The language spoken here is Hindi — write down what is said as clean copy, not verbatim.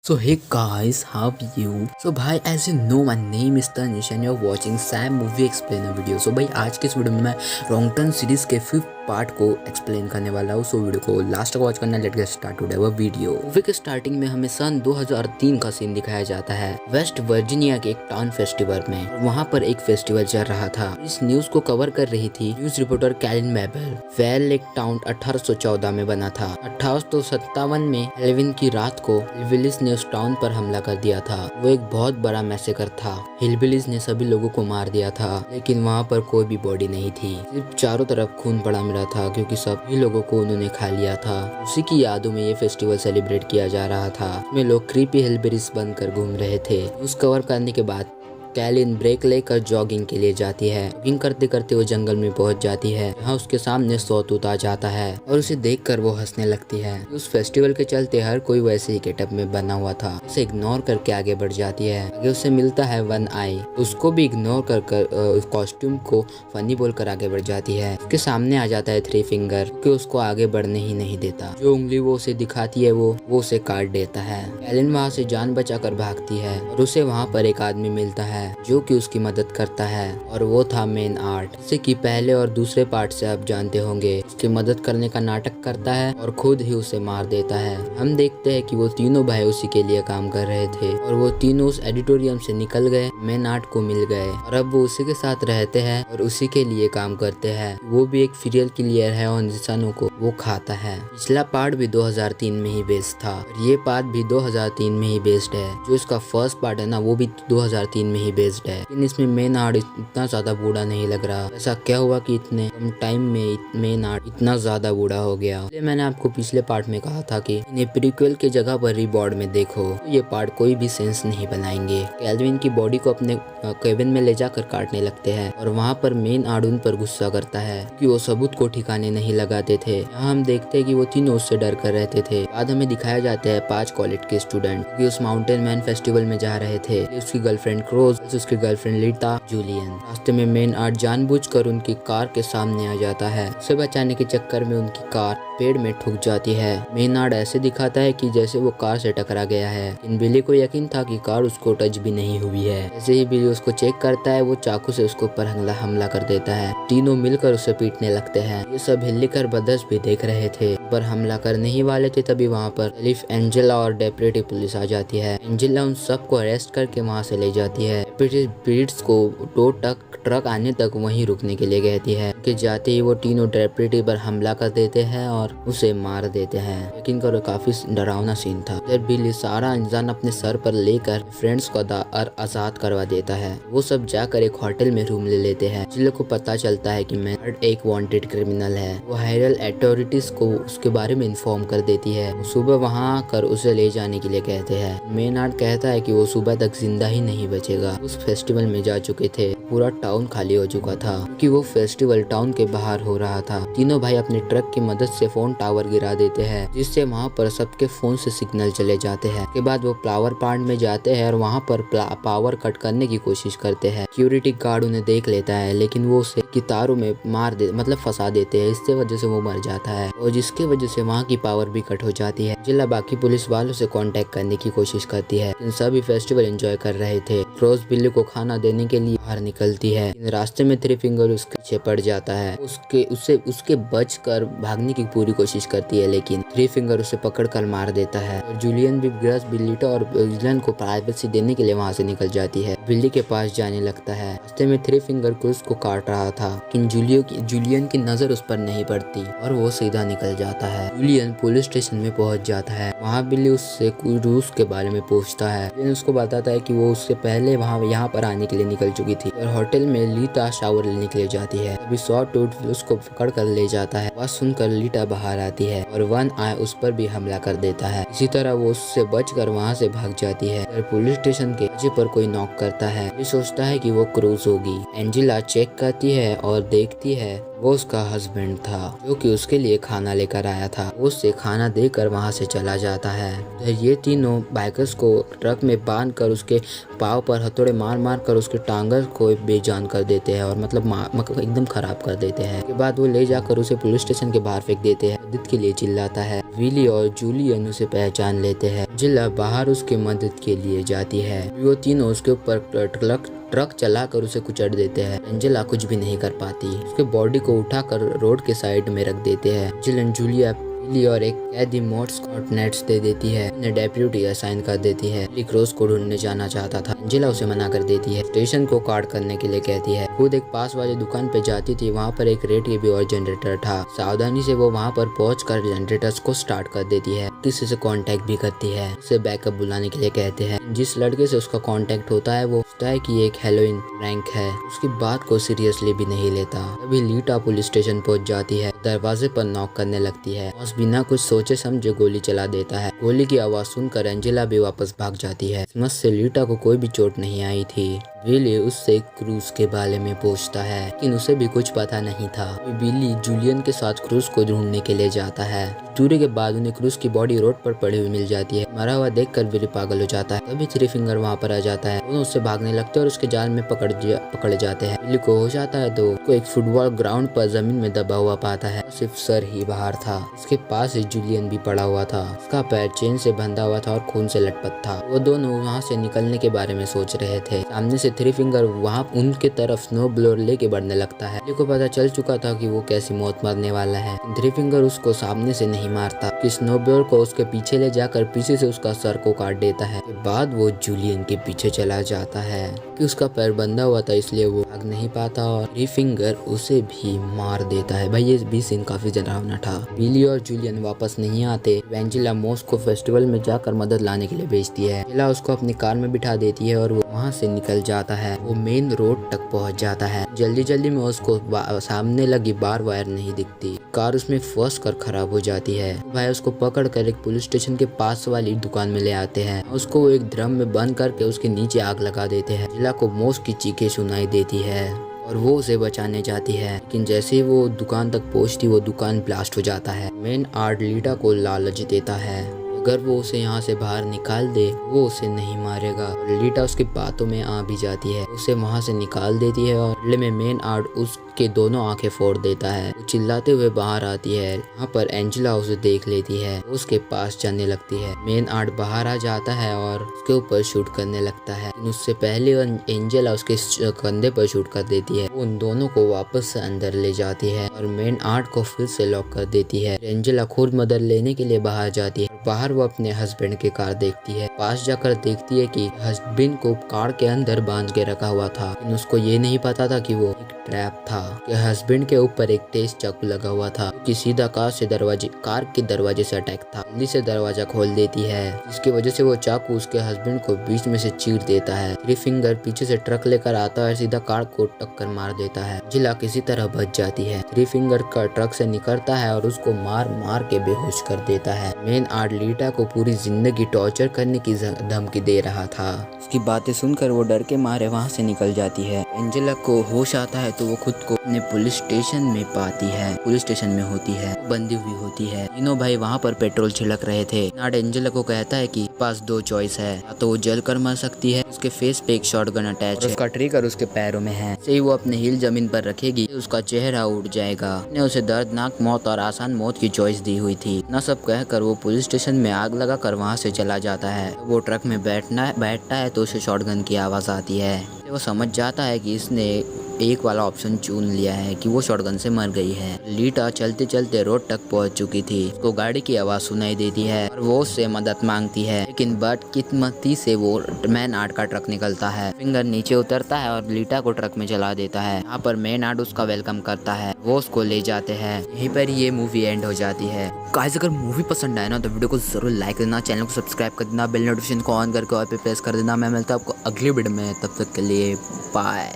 So hey guys, how are you? So भाई as you know my name is Tanish and you're watching Sam Movie Explainer video. So भाई आज के इस वीडियो में मैं रॉन्ग टर्न सीरीज के 5th पार्ट को एक्सप्लेन करने वाला हूँ. सो वीडियो को लास्ट तक वॉच करना. लेट गेट स्टार्ट टुडे वो वीडियो. मूवी के स्टार्टिंग में हमें सन 2003 का सीन दिखाया जाता है वेस्ट वर्जीनिया के एक टाउन फेस्टिवल में. वहाँ पर एक फेस्टिवल चल रहा था. इस न्यूज को कवर कर रही थी news reporter Kaylin Mabel. Well lake town 1814 में बना था. 1857 में हेलोवीन की रात को हिलबिलीज ने उस टाउन पर हमला कर दिया था. वो एक बहुत बड़ा मैसेकर था. हिलबिलीज ने सभी लोगों को मार दिया था, लेकिन वहाँ पर कोई भी बॉडी नहीं थी. सिर्फ चारों तरफ खून पड़ा मिला था क्योंकि सभी लोगों को उन्होंने खा लिया था. उसी की यादों में ये फेस्टिवल सेलिब्रेट किया जा रहा था. इसमें लोग क्रीपी हिलबिलीज बनकर घूम रहे थे. न्यूज कवर करने के बाद कैलिन ब्रेक लेकर जॉगिंग के लिए जाती है. जॉगिंग करते करते वो जंगल में पहुंच जाती है. यहाँ उसके सामने सॉटूथ आ जाता है और उसे देखकर वो हंसने लगती है. उस फेस्टिवल के चलते हर कोई वैसे ही गेटअप में बना हुआ था. उसे इग्नोर करके आगे बढ़ जाती है. आगे उसे मिलता है वन आई. उसको भी इग्नोर कर कॉस्ट्यूम को फनी बोलकर आगे बढ़ जाती है. उसके सामने आ जाता है थ्री फिंगर, क्योंकि उसको आगे बढ़ने ही नहीं देता. जो उंगली वो उसे दिखाती है वो उसे काट देता है. कैलिन वहाँ से जान बचाकर भागती है और उसे वहाँ पर एक आदमी मिलता है जो कि उसकी मदद करता है, और वो था मेन आर्ट, जैसे कि पहले और दूसरे पार्ट से आप जानते होंगे. उसकी मदद करने का नाटक करता है और खुद ही उसे मार देता है. हम देखते हैं कि वो तीनों भाई उसी के लिए काम कर रहे थे और वो तीनों उस एडिटोरियम से निकल गए, मेन आर्ट को मिल गए और अब वो उसी के साथ रहते हैं और उसी के लिए काम करते हैं. वो भी एक सीरियल किलर है और इंसानों को वो खाता है. पिछला पार्ट भी 2003 में ही बेस्ड था और ये पार्ट भी 2003 में ही बेस्ड है. जो इसका फर्स्ट पार्ट है ना, वो भी 2003 में ही बेस्ड है. लेकिन इसमें मेन आर्ट इतना ज्यादा बूढ़ा नहीं लग रहा. ऐसा क्या हुआ कि इतने कम टाइम में मेन आर्ट इतना ज्यादा बूढ़ा हो गया. इसलिए मैंने आपको पिछले पार्ट में कहा था कि इन्हें प्रीक्वल के जगह पर रीबॉर्ड में देखो, तो ये पार्ट कोई भी सेंस नहीं बनाएंगे. कैल्विन की बॉडी को अपने केबिन में ले जाकर काटने लगते हैं और वहाँ पर मेन आर्ट उन पर गुस्सा करता है कि वो सबूत को ठिकाने नहीं लगाते थे. यहाँ हम देखते हैं कि वो तीनों उससे डर कर रहते थे. बाद हमें दिखाया जाता है 5 कॉलेज के स्टूडेंट कि उस माउंटेन मैन फेस्टिवल में जा रहे थे. उसकी गर्लफ्रेंड क्रोज, उसकी गर्लफ्रेंड लीटा, जूलियन. रास्ते में मेन आर्ट जानबूझकर उनकी कार के सामने आ जाता है. उसे बचाने के चक्कर में उनकी कार पेड़ में ठुक जाती है. मेन आर्ट ऐसे दिखाता है कि जैसे वो कार से टकरा गया है. इन बिली को यकीन था कि कार उसको टच भी नहीं हुई है. जैसे ही बिली उसको चेक करता है, वो चाकू से उसके ऊपर हमला कर देता है. तीनों मिलकर उसे पीटने लगते हैं. ये सब हिलकर ब्रदर्स भी देख रहे थे, पर हमला करने ही वाले थे. तभी वहाँ पर एलिफ, एंजेला और डेप्यूटी पुलिस आ जाती है. एंजेला उन सबको अरेस्ट करके वहाँ से ले जाती है. ब्रीड्स को 2 ट्रक आने तक वहीं रुकने के लिए कहती है. कि जाते ही वो तीनों डेप्यूटी पर हमला कर देते हैं और उसे मार देते हैं. यकीन करो काफी डरावना सीन था. जब बिली सारा इंसान अपने सर पर लेकर फ्रेंड्स को आजाद करवा देता है. वो सब जाकर एक होटल में रूम ले लेते हैं. जिले को पता चलता है कि मैन एक वांटेड क्रिमिनल है. वो हायरल अथॉरिटीज को उसके बारे में इन्फॉर्म कर देती है. सुबह वहाँ आकर उसे ले जाने के लिए कहते हैं. मेन आर्ट कहता है कि वो सुबह तक जिंदा ही नहीं बचेगा. उस फेस्टिवल में जा चुके थे. पूरा टाउन खाली हो चुका था क्योंकि वो फेस्टिवल टाउन के बाहर हो रहा था. तीनों भाई अपने ट्रक की मदद से फोन टावर गिरा देते हैं, जिससे वहाँ पर सबके फोन से सिग्नल चले जाते हैं. के बाद वो पावर प्लांट में जाते हैं और वहाँ पर पावर कट करने की कोशिश करते हैं. सिक्योरिटी गार्ड उन्हें देख लेता है, लेकिन वो उसे की तारों में फंसा देते हैं. इससे वजह से वो मर जाता है और जिसके वजह से वहाँ की पावर भी कट हो जाती है. जिला बाकी पुलिस वालों से कांटेक्ट करने की कोशिश करती है. इन सभी फेस्टिवल एंजॉय कर रहे थे. रोज बिल्ली को खाना देने के लिए बाहर निकलती है. रास्ते में थ्री फिंगर उसके पीछे पड़ जाता है. उसके बचकर भागने की पूरी कोशिश करती है, लेकिन थ्री फिंगर उसे पकड़कर मार देता है. और जूलियन भी ग्रस बिल्लीटा और विलन को प्राइवेसी देने के लिए वहाँ से निकल जाती है. बिल्ली के पास जाने लगता है. रास्ते में थ्री फिंगर को उसको काट रहा था, लेकिन जूलियन की नजर उस पर नहीं पड़ती और वो सीधा निकल जाता है. जूलियन पुलिस स्टेशन में पहुंच जाता है. वहाँ बिल्ली उससे रूस के बारे में पूछता है. लेकिन उसको बताता है कि वो उससे पहले यहाँ पर आने के लिए निकल चुकी थी और होटल में लीटा शावर लेने के लिए जाती है. अभी सॉटूथ उसको पकड़ कर ले जाता है. वह सुनकर लीटा बाहर आती है और वन आई उस पर भी हमला कर देता है. इसी तरह वो उससे बचकर वहाँ से भाग जाती है. पुलिस स्टेशन के दरवाजे पर कोई नॉक करता है. ये सोचता है कि वो क्रूज होगी. एंजेला चेक करती है और देखती है वो उसका हस्बैंड था, जो कि उसके लिए खाना लेकर आया था. वो उससे खाना देकर वहाँ से चला जाता है. ये तीनों बाइकर्स को ट्रक में बांधकर उसके पाँव पर हथौड़े मार मार कर उसके टांगर को बेजान कर देते हैं और मतलब एकदम खराब कर देते हैं। उसके बाद वो ले जाकर उसे पुलिस स्टेशन के बाहर फेंक देते हैं। मदद के लिए चिल्लाता है। विली और जूलियन उसे पहचान लेते हैं। एंजेला बाहर उसकी मदद के लिए जाती है। वो तीनों उसके ऊपर ट्रक चलाकर उसे कुचल देते हैं। एंजेला कुछ भी नहीं कर पाती। उसके बॉडी को उठाकर रोड के साइड में रख देते हैं। जिलन जूलिया विली और एक कैदी मोट्स कोऑर्डिनेट्स दे देती है। उन्हें डेप्यूटी असाइन कर देती है। विली क्रोस को ढूंढने जाना चाहता था। एंजेला उसे मना कर देती है। स्टेशन को कार्ड करने के लिए कहती है। खुद एक पास वाली दुकान पे जाती थी। वहाँ पर एक रेडियो और जनरेटर था। सावधानी से वो वहाँ पर पहुंचकर जनरेटर्स को स्टार्ट कर देती है। किसी से कांटेक्ट भी करती है। उसे बैकअप बुलाने के लिए कहते हैं। जिस लड़के से उसका कांटेक्ट होता है वो सोचता है कि एक हेलोइन रैंक है। उसकी बात को सीरियसली भी नहीं लेता। अभी लीटा पुलिस स्टेशन पहुंच जाती है। दरवाजे पर नॉक करने लगती है। बॉस बिना कुछ सोचे समझे गोली चला देता है। गोली की आवाज सुनकर एंजेला भी वापस भाग जाती है। किस्मत से लीटा को कोई भी चोट नहीं आई थी। विली उससे क्रूज के बारे में पूछता है, लेकिन उसे भी कुछ पता नहीं था। विली जूलियन के साथ क्रूज को ढूंढने के लिए जाता है। दूरी के बाद उन्हें क्रूज की बॉडी रोड पर पड़ी हुई मिल जाती है। मरा हुआ देखकर विली पागल हो जाता है। तभी थ्री फिंगर वहाँ पर आ जाता है। दोनों उससे भागने लगते हैं और उसके जाल में पकड़ जाते हैं। विली को हो जाता है तो उसको एक फुटबॉल ग्राउंड पर जमीन में दबा हुआ पाता है। सिर्फ सर ही बाहर था। इसके पास ही जूलियन भी पड़ा हुआ था। उसका पैर चेन से बंधा हुआ था और खून से लटपट था। वो दोनों वहाँ से निकलने के बारे में सोच रहे थे। सामने से थ्री फिंगर वहाँ उनके तरफ स्नो ब्लोअर लेके बढ़ने लगता है। विली को पता चल चुका था कि वो कैसी मौत मरने वाला है। थ्री फिंगर उसको सामने से नहीं मारता कि स्नो ब्लोअर को उसके पीछे ले जाकर पीछे से उसका सर को काट देता है। के बाद वो जूलियन के पीछे चला जाता है कि उसका पैर बंधा हुआ था इसलिए वो भाग नहीं पाता और थ्री फिंगर उसे भी मार देता है। भाई ये भी सीन काफी डरावना था। विली और जूलियन वापस नहीं आते। एंजेला मोस को फेस्टिवल में जाकर मदद लाने के लिए भेजती है। एंजेला उसको अपनी कार में बिठा देती है और वो वहाँ से निकल जाता है। वो मेन रोड तक पहुँच जाता है। जल्दी में उसको सामने लगी बार वायर नहीं दिखती। कार उसमें फंस कर खराब हो जाती है। भाई उसको पकड़ कर एक पुलिस स्टेशन के पास वाली दुकान में ले आते हैं। उसको वो एक ड्रम में बंद करके उसके नीचे आग लगा देते हैं। एंजेला को मोस की चीखें सुनाई देती है और वो उसे बचाने जाती है, लेकिन जैसे ही वो दुकान तक पहुंचती वो दुकान ब्लास्ट हो जाता है। मेन आर्ट लीटा को लालच देता है, अगर वो उसे यहाँ से बाहर निकाल दे वो उसे नहीं मारेगा। और लीटा उसकी बातों में आ भी जाती है, उसे वहाँ से निकाल देती है और बदले में मेन आर्ट उसके दोनों आंखें फोड़ देता है। वो चिल्लाते हुए बाहर आती है। यहाँ पर एंजेला उसे देख लेती है, उसके पास जाने लगती है। मेन आर्ट बाहर आ जाता है और उसके ऊपर शूट करने लगता है, लेकिन उससे पहले एंजेला उसके कंधे पर शूट कर देती है। वो उन दोनों को वापस से अंदर ले जाती है और मेन आर्ट को फिर से लॉक कर देती है। एंजेला खुद मदद लेने के लिए बाहर जाती है। बाहर वो अपने हस्बैंड की कार देखती है। पास जाकर देखती है कि हस्बैंड को कार के अंदर बांध के रखा हुआ था, लेकिन उसको ये नहीं पता था कि वो एक ट्रैप था। कि हस्बैंड के ऊपर एक तेज चाकू लगा हुआ था कि सीधा कार के दरवाजे से अटैक था। जल्दी से दरवाजा खोल देती है, जिसकी वजह से वो चाकू उसके हस्बैंड को बीच में से चीर देता है। थ्री फिंगर पीछे से ट्रक लेकर आता है, सीधा कार को टक्कर मार देता है। जिला किसी तरह बच जाती है। थ्री फिंगर का ट्रक से निकलता है और उसको मार के बेहोश कर देता है। मेन आर्ट लीटा को पूरी जिंदगी टॉर्चर करने की धमकी दे रहा था। उसकी बातें सुनकर वो डर के मारे वहाँ से निकल जाती है। एंजेला को होश आता है तो वो खुद को अपने पुलिस स्टेशन में पाती है। पुलिस स्टेशन में होती है, बंदी हुई होती है। तीनों भाई वहाँ पर पेट्रोल छिड़क रहे थे। नाट एंजेला को कहता है कि पास दो चॉइस है, या तो वो जल कर मर सकती है, उसके फेस पे एक शॉटगन अटैच है, उसका ट्रिगर उसके पैरों में है। से ही वो अपने हील जमीन पर रखेगी, उसका चेहरा उड़ जाएगा। ने उसे दर्दनाक मौत और आसान मौत की चॉइस दी हुई थी। न सब कहकर वो पुलिस स्टेशन में आग लगा कर वहाँ से चला जाता है। वो ट्रक में बैठता है तो उसे शॉटगन की आवाज आती है। वो समझ जाता है कि इसने एक वाला ऑप्शन चुन लिया है कि वो शॉटगन से मर गई है। लीटा चलते चलते रोड तक पहुंच चुकी थी। उसको गाड़ी की आवाज सुनाई देती है और वो उससे मदद मांगती है, लेकिन बदकिस्मती से वो मैन आर्ट का ट्रक निकलता है। फिंगर नीचे उतरता है और लीटा को ट्रक में चला देता है। यहाँ पर मैन आर्ट उसका वेलकम करता है, वो उसको ले जाते हैं। यहीं पर ये मूवी एंड हो जाती है। गाइस अगर मूवी पसंद आए ना तो वीडियो को जरूर लाइक करना, चैनल को सब्सक्राइब कर देना, बेल नोटिफिकेशन को ऑन करके और पे प्रेस कर देना। मैं मिलता हूँ आपको अगली वीडियो में, तब तक के लिए बाय।